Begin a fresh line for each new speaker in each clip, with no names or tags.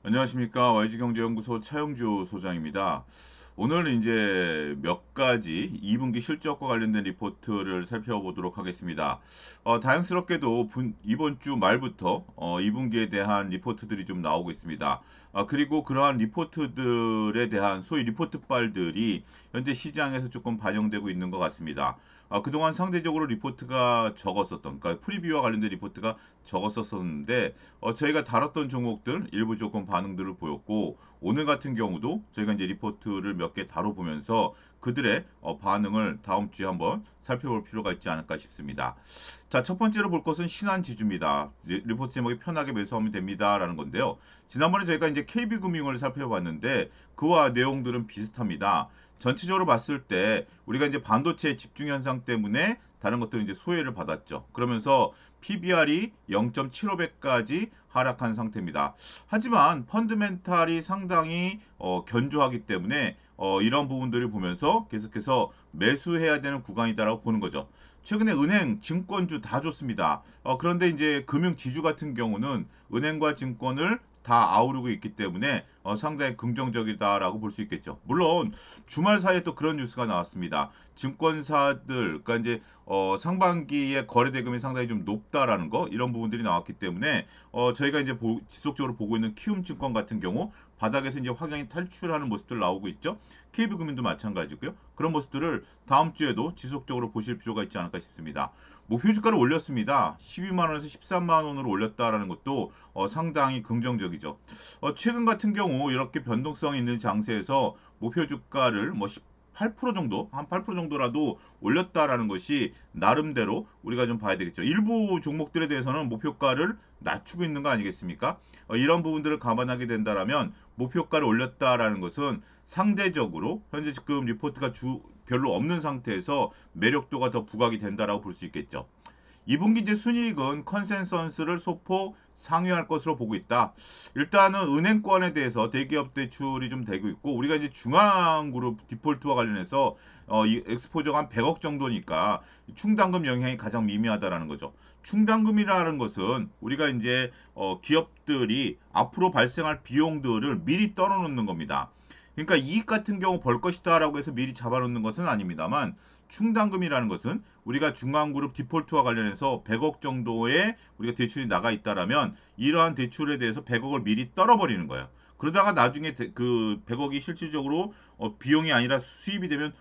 안녕하십니까. YG경제연구소 차영주 소장입니다. 오늘 이제 몇 가지 2분기 실적과 관련된 리포트를 살펴보도록 하겠습니다. 다행스럽게도 이번 주 말부터 2분기에 대한 리포트들이 좀 나오고 있습니다. 그리고 그러한 리포트들에 대한 소위 리포트빨들이 현재 시장에서 조금 반영되고 있는 것 같습니다. 그동안 상대적으로 리포트가 적었었던, 그러니까 프리뷰와 관련된 리포트가 적었었는데, 저희가 다뤘던 종목들 일부 조금 반응들을 보였고, 오늘 같은 경우도 저희가 이제 리포트를 몇 개 다뤄보면서 그들의 반응을 다음 주에 한번 살펴볼 필요가 있지 않을까 싶습니다. 자, 첫 번째로 볼 것은 신한지주입니다. 리포트 제목이 편하게 매수하면 됩니다라는 건데요. 지난번에 저희가 이제 KB금융을 살펴봤는데 그와 내용들은 비슷합니다. 전체적으로 봤을 때 우리가 이제 반도체 집중 현상 때문에 다른 것들은 이제 소외를 받았죠. 그러면서 PBR이 0.75배까지 하락한 상태입니다. 하지만 펀드멘탈이 상당히 견조하기 때문에 이런 부분들을 보면서 계속해서 매수해야 되는 구간이다라고 보는 거죠. 최근에 은행, 증권주 다 좋습니다. 그런데 이제 금융 지주 같은 경우는 은행과 증권을 다 아우르고 있기 때문에 상당히 긍정적이다라고 볼 수 있겠죠. 물론 주말 사이에 또 그런 뉴스가 나왔습니다. 증권사들, 그러니까 이제 상반기에 거래 대금이 상당히 좀 높다라는 거 이런 부분들이 나왔기 때문에 저희가 이제 지속적으로 보고 있는 키움증권 같은 경우 바닥에서 이제 확연히 탈출하는 모습들 나오고 있죠. KB금융도 마찬가지고요. 그런 모습들을 다음 주에도 지속적으로 보실 필요가 있지 않을까 싶습니다. 목표 주가를 올렸습니다. 12만 원에서 13만 원으로 올렸다라는 것도 상당히 긍정적이죠. 최근 같은 경우 이렇게 변동성 있는 장세에서 목표 주가를 뭐 8% 정도, 한 8% 정도라도 올렸다라는 것이 나름대로 우리가 좀 봐야 되겠죠. 일부 종목들에 대해서는 목표가를 낮추고 있는 거 아니겠습니까? 이런 부분들을 감안하게 된다라면 목표가를 올렸다라는 것은 상대적으로 현재 지금 리포트가 별로 없는 상태에서 매력도가 더 부각이 된다라고 볼 수 있겠죠. 2분기 이제 순이익은 컨센서스를 소폭 상회할 것으로 보고 있다. 일단은 은행권에 대해서 대기업 대출이 좀 되고 있고 우리가 이제 중앙그룹 디폴트와 관련해서 이 엑스포저가 한 100억 정도니까 충당금 영향이 가장 미미하다라는 거죠. 충당금이라는 것은 우리가 이제 기업들이 앞으로 발생할 비용들을 미리 떨어놓는 겁니다. 그러니까 이익 같은 경우 벌 것이다라고 해서 미리 잡아놓는 것은 아닙니다만 충당금이라는 것은 우리가 중앙그룹 디폴트와 관련해서 100억 정도의 우리가 대출이 나가 있다라면 이러한 대출에 대해서 100억을 미리 떨어버리는 거예요. 그러다가 나중에 그 100억이 실질적으로 비용이 아니라 수입이 되면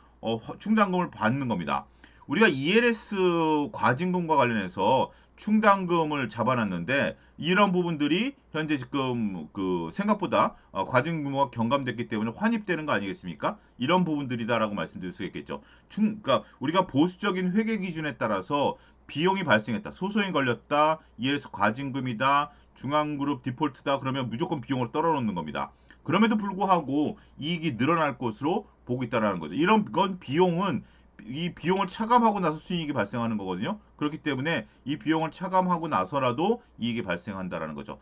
충당금을 받는 겁니다. 우리가 ELS 과징금과 관련해서 충당금을 잡아놨는데 이런 부분들이 현재 지금 그 생각보다 과징 규모가 경감됐기 때문에 환입되는 거 아니겠습니까? 이런 부분들이다라고 말씀드릴 수 있겠죠. 그러니까 우리가 보수적인 회계 기준에 따라서 비용이 발생했다. 소송이 걸렸다. ELS 과징금이다. 중앙그룹 디폴트다. 그러면 무조건 비용을 떨어놓는 겁니다. 그럼에도 불구하고 이익이 늘어날 것으로 보고 있다는 거죠. 이런 건 비용은 이 비용을 차감하고 나서 수익이 발생하는 거거든요. 그렇기 때문에 이 비용을 차감하고 나서라도 이익이 발생한다라는 거죠.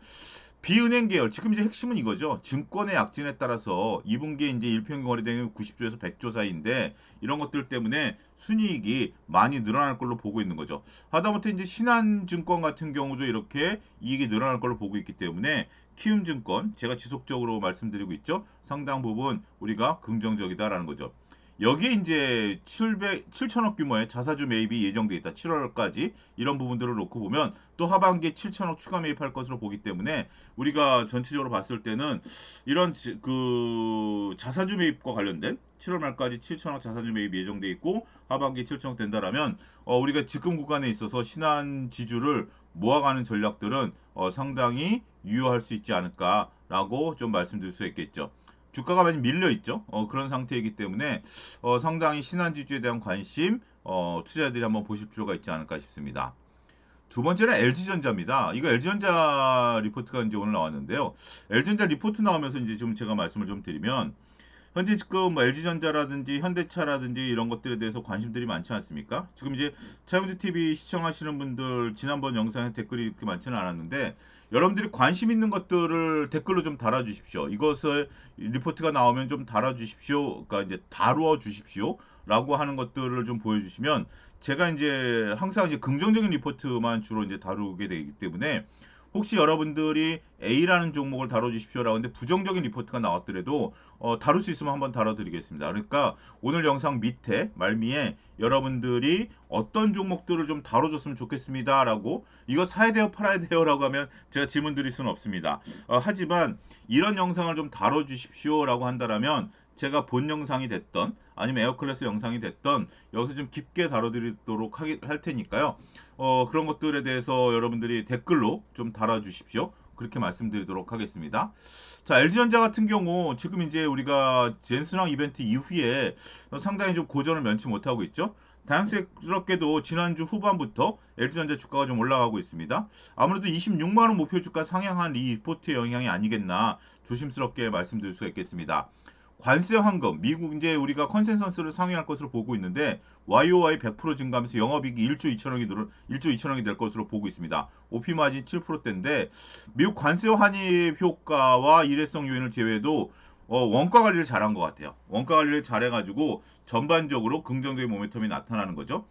비은행 계열 지금 이제 핵심은 이거죠. 증권의 약진에 따라서 2분기에 이제 일평균 거래대금이 90조에서 100조 사이인데 이런 것들 때문에 순이익이 많이 늘어날 걸로 보고 있는 거죠. 하다못해 이제 신한증권 같은 경우도 이렇게 이익이 늘어날 걸로 보고 있기 때문에 키움증권 제가 지속적으로 말씀드리고 있죠. 상당 부분 우리가 긍정적이다라는 거죠. 여기에 이제 7천억 규모의 자사주 매입이 예정돼 있다. 7월까지 이런 부분들을 놓고 보면 또 하반기에 7천억 추가 매입할 것으로 보기 때문에 우리가 전체적으로 봤을 때는 이런 그 자사주 매입과 관련된 7월 말까지 7천억 자사주 매입 예정돼 있고 하반기 7천억 된다라면 우리가 지금 구간에 있어서 신한 지주를 모아가는 전략들은 상당히 유효할 수 있지 않을까라고 좀 말씀드릴 수 있겠죠. 주가가 많이 밀려 있죠. 그런 상태이기 때문에 상당히 신한지주에 대한 관심 투자자들이 한번 보실 필요가 있지 않을까 싶습니다. 두 번째는 LG전자입니다. 이거 LG전자 리포트가 이제 오늘 나왔는데요. LG전자 리포트 나오면서 이제 좀 제가 말씀을 좀 드리면 현재 지금 뭐 LG전자라든지 현대차라든지 이런 것들에 대해서 관심들이 많지 않습니까? 지금 이제 차용주 TV 시청하시는 분들 지난번 영상에 댓글이 이렇게 많지는 않았는데 여러분들이 관심 있는 것들을 댓글로 좀 달아주십시오. 이것을 리포트가 나오면 좀 달아주십시오. 그러니까 이제 다루어 주십시오라고 하는 것들을 좀 보여주시면 제가 이제 항상 이제 긍정적인 리포트만 주로 이제 다루게 되기 때문에 혹시 여러분들이 A라는 종목을 다뤄주십시오라고 하는데 부정적인 리포트가 나왔더라도 다룰 수 있으면 한번 다뤄드리겠습니다. 그러니까 오늘 영상 밑에 말미에 여러분들이 어떤 종목들을 좀 다뤄줬으면 좋겠습니다라고 이거 사야 돼요 팔아야 돼요라고 하면 제가 질문 드릴 수는 없습니다. 하지만 이런 영상을 좀 다뤄주십시오라고 한다라면 제가 본 영상이 됐던 아니면 에어클래스 영상이 됐던 여기서 좀 깊게 다뤄드리도록 할 테니까요. 그런 것들에 대해서 여러분들이 댓글로 좀 달아주십시오. 그렇게 말씀드리도록 하겠습니다. 자, LG전자 같은 경우 지금 이제 우리가 젠스랑 이벤트 이후에 상당히 좀 고전을 면치 못하고 있죠. 다행스럽게도 지난주 후반부터 LG전자 주가가 좀 올라가고 있습니다. 아무래도 26만원 목표 주가 상향한 이 리포트의 영향이 아니겠나 조심스럽게 말씀드릴 수가 있겠습니다. 관세 환급, 미국 이제 우리가 컨센서스를 상회할 것으로 보고 있는데 YOY 100% 증가하면서 영업이익이 1조 2천억이 될 것으로 보고 있습니다. OP 마진 7%대인데 미국 관세 환입 효과와 일회성 요인을 제외해도 원가 관리를 잘한 것 같아요. 원가 관리를 잘해가지고 전반적으로 긍정적인 모멘텀이 나타나는 거죠.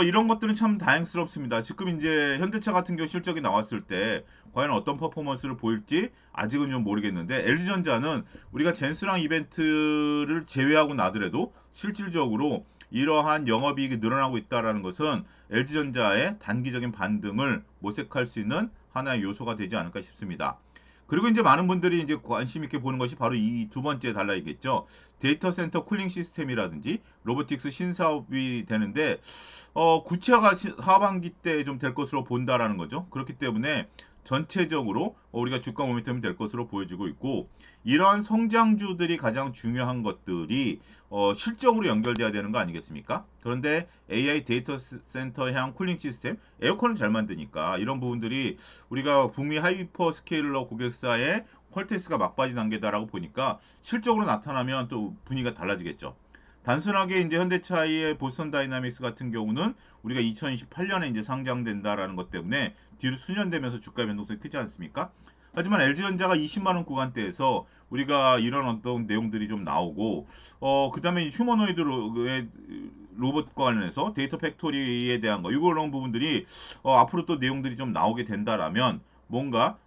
이런 것들은 참 다행스럽습니다. 지금 이제 현대차 같은 경우 실적이 나왔을 때 과연 어떤 퍼포먼스를 보일지 아직은 좀 모르겠는데 LG전자는 우리가 젠스랑 이벤트를 제외하고 나더라도 실질적으로 이러한 영업이익이 늘어나고 있다는 것은 LG전자의 단기적인 반등을 모색할 수 있는 하나의 요소가 되지 않을까 싶습니다. 그리고 이제 많은 분들이 이제 관심 있게 보는 것이 바로 이 두 번째 달라이겠죠. 데이터 센터 쿨링 시스템이라든지 로보틱스 신사업이 되는데 구체화가 하반기 때 좀 될 것으로 본다라는 거죠. 그렇기 때문에 전체적으로 우리가 주가 모멘텀이 될 것으로 보여지고 있고 이러한 성장주들이 가장 중요한 것들이 실적으로 연결돼야 되는 거 아니겠습니까? 그런데 AI 데이터 센터향 쿨링 시스템, 에어컨을 잘 만드니까 이런 부분들이 우리가 북미 하이퍼 스케일러 고객사의 퀄테스가 막바지 단계다라고 보니까 실적으로 나타나면 또 분위기가 달라지겠죠. 단순하게 이제 현대차의 보스턴 다이나믹스 같은 경우는 우리가 2028년에 이제 상장된다라는 것 때문에 뒤로 수년되면서 주가 변동성이 크지 않습니까? 하지만 LG전자가 20만 원 구간대에서 우리가 이런 어떤 내용들이 좀 나오고 그다음에 휴머노이드의 로봇과 관련해서 데이터 팩토리에 대한 거 이런 부분들이 앞으로 또 내용들이 좀 나오게 된다라면 뭔가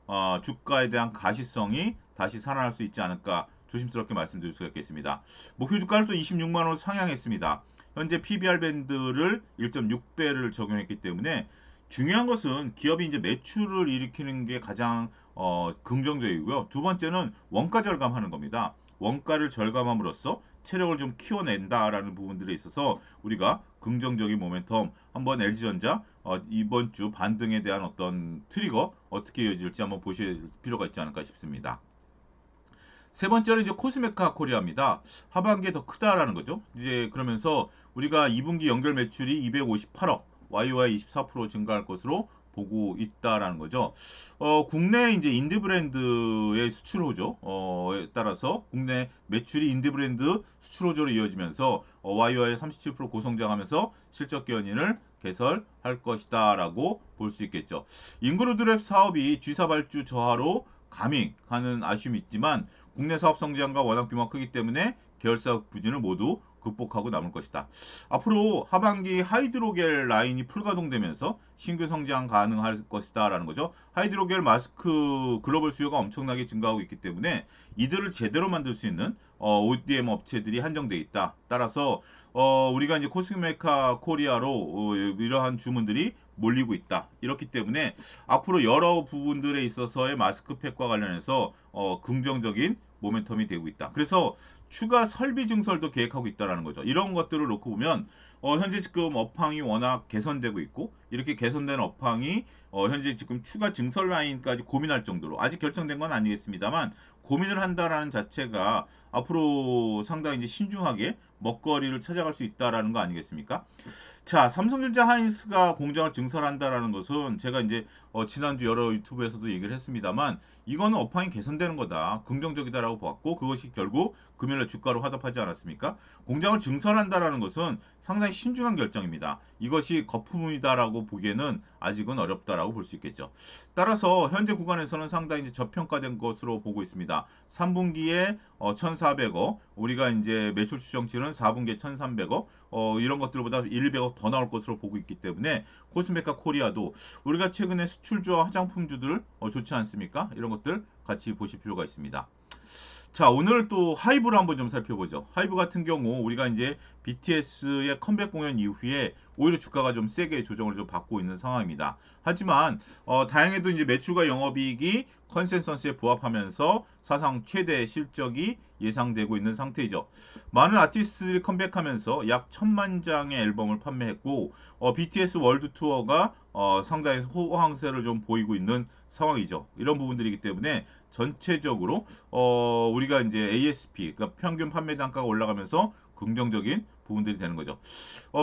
주가에 대한 가시성이 다시 살아날 수 있지 않을까 조심스럽게 말씀드릴 수가 있겠습니다. 목표 주가를 또 26만 원으로 상향했습니다. 현재 PBR 밴드를 1.6배를 적용했기 때문에 중요한 것은 기업이 이제 매출을 일으키는 게 가장 긍정적이고요. 두 번째는 원가 절감하는 겁니다. 원가를 절감함으로써 체력을 좀 키워낸다라는 부분들에 있어서 우리가 긍정적인 모멘텀 한번 LG전자 이번 주 반등에 대한 어떤 트리거 어떻게 이어질지 한번 보실 필요가 있지 않을까 싶습니다. 세 번째는 이제 코스메카 코리아입니다. 하반기에 더 크다라는 거죠. 이제 그러면서 우리가 2분기 연결 매출이 258억, YOY 24% 증가할 것으로 보고 있다라는 거죠. 국내 이제 인디 브랜드의 수출 호조, 에 따라서 국내 매출이 인디 브랜드 수출 호조로 이어지면서 YOY 37% 고성장하면서 실적 견인을 개설할 것이다라고 볼 수 있겠죠. 인그루드랩 사업이 G사 발주 저하로 가밍하는 아쉬움이 있지만 국내 사업 성장과 워낙 규모가 크기 때문에 계열사 부진을 모두 극복하고 남을 것이다. 앞으로 하반기 하이드로겔 라인이 풀가동되면서 신규 성장 가능할 것이다라는 거죠. 하이드로겔 마스크 글로벌 수요가 엄청나게 증가하고 있기 때문에 이들을 제대로 만들 수 있는 ODM 업체들이 한정돼 있다. 따라서 우리가 이제 코스메카 코리아로 이러한 주문들이 몰리고 있다. 이렇기 때문에 앞으로 여러 부분들에 있어서의 마스크팩과 관련해서 긍정적인 모멘텀이 되고 있다. 그래서 추가 설비 증설도 계획하고 있다라는 거죠. 이런 것들을 놓고 보면 현재 지금 업황이 워낙 개선되고 있고 이렇게 개선된 업황이 현재 지금 추가 증설 라인까지 고민할 정도로 아직 결정된 건 아니겠습니다만 고민을 한다라는 자체가 앞으로 상당히 이제 신중하게 먹거리를 찾아갈 수 있다라는 거 아니겠습니까? 자, 삼성전자 하이닉스가 공장을 증설한다라는 것은 제가 이제 지난주 여러 유튜브에서도 얘기를 했습니다만 이거는 업황이 개선되는 거다. 긍정적이다라고 보았고 그것이 결국 금요일에 주가로 화답하지 않았습니까? 공장을 증설한다라는 것은 상당히 신중한 결정입니다. 이것이 거품이다라고 보기에는 아직은 어렵다라고 볼 수 있겠죠. 따라서 현재 구간에서는 상당히 이제 저평가된 것으로 보고 있습니다. 3분기에 1,400억, 우리가 이제 매출 추정치는 4분기에 1,300억, 이런 것들보다 1, 200억 더 나올 것으로 보고 있기 때문에 코스메카 코리아도 우리가 최근에 수출주와 화장품주들 좋지 않습니까? 이런 것들 같이 보실 필요가 있습니다. 자, 오늘 또 하이브를 한번 좀 살펴보죠. 하이브 같은 경우 우리가 이제 BTS의 컴백 공연 이후에 오히려 주가가 좀 세게 조정을 좀 받고 있는 상황입니다. 하지만 다행히도 이제 매출과 영업이익이 컨센서스에 부합하면서 사상 최대 실적이 예상되고 있는 상태이죠. 많은 아티스트들이 컴백하면서 약 1000만 장의 앨범을 판매했고 BTS 월드 투어가 상당히 호황세를 좀 보이고 있는 상황이죠. 이런 부분들이기 때문에 전체적으로 우리가 이제 ASP, 그러니까 평균 판매 단가가 올라가면서 긍정적인 부분들이 되는 거죠.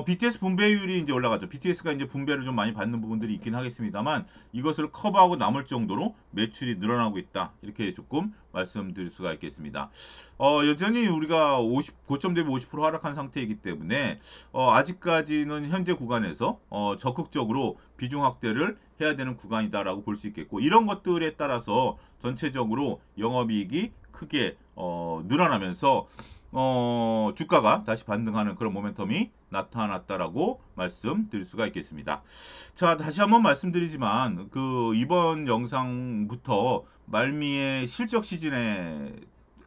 BTS 분배율이 이제 올라가죠. BTS가 이제 분배를 좀 많이 받는 부분들이 있긴 하겠습니다만 이것을 커버하고 남을 정도로 매출이 늘어나고 있다. 이렇게 조금 말씀드릴 수가 있겠습니다. 여전히 우리가 고점 대비 50% 하락한 상태이기 때문에 아직까지는 현재 구간에서 적극적으로 비중 확대를 해야 되는 구간이다라고 볼 수 있겠고 이런 것들에 따라서 전체적으로 영업이익이 크게 늘어나면서 주가가 다시 반등하는 그런 모멘텀이 나타났다라고 말씀드릴 수가 있겠습니다. 자, 다시 한번 말씀드리지만 그 이번 영상부터 말미에 실적 시즌에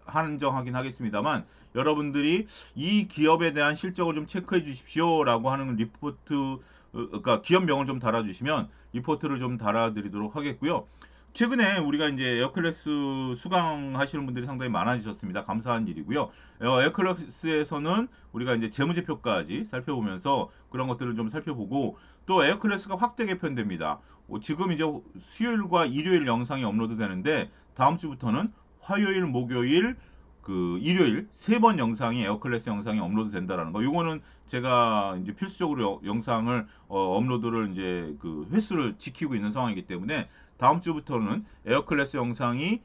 한정하긴 하겠습니다만 여러분들이 이 기업에 대한 실적을 좀 체크해 주십시오라고 하는 리포트 그러니까 기업명을 좀 달아주시면 리포트를 좀 달아드리도록 하겠고요. 최근에 우리가 이제 에어클래스 수강하시는 분들이 상당히 많아지셨습니다. 감사한 일이고요. 에어클래스에서는 우리가 이제 재무제표까지 살펴보면서 그런 것들을 좀 살펴보고 또 에어클래스가 확대 개편됩니다. 지금 이제 수요일과 일요일 영상이 업로드 되는데 다음 주부터는 화요일, 목요일, 그 일요일 세 번 영상이 에어클래스 영상이 업로드 된다라는 거. 이거는 제가 이제 필수적으로 영상을 업로드를 이제 그 횟수를 지키고 있는 상황이기 때문에 다음 주부터는 에어클래스 영상이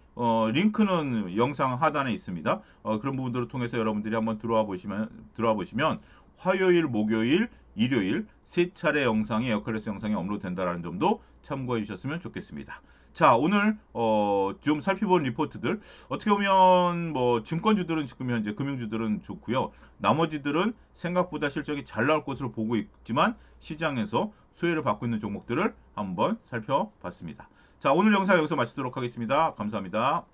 링크는 영상 하단에 있습니다. 그런 부분들을 통해서 여러분들이 한번 들어와 보시면 화요일, 목요일, 일요일 세 차례 영상이 에어클래스 영상이 업로드 된다라는 점도 참고해 주셨으면 좋겠습니다. 자, 오늘 좀 살펴본 리포트들 어떻게 보면 뭐 증권주들은 지금 현재 금융주들은 좋고요. 나머지들은 생각보다 실적이 잘 나올 것으로 보고 있지만 시장에서 수혜를 받고 있는 종목들을 한번 살펴봤습니다. 자, 오늘 영상 여기서 마치도록 하겠습니다. 감사합니다.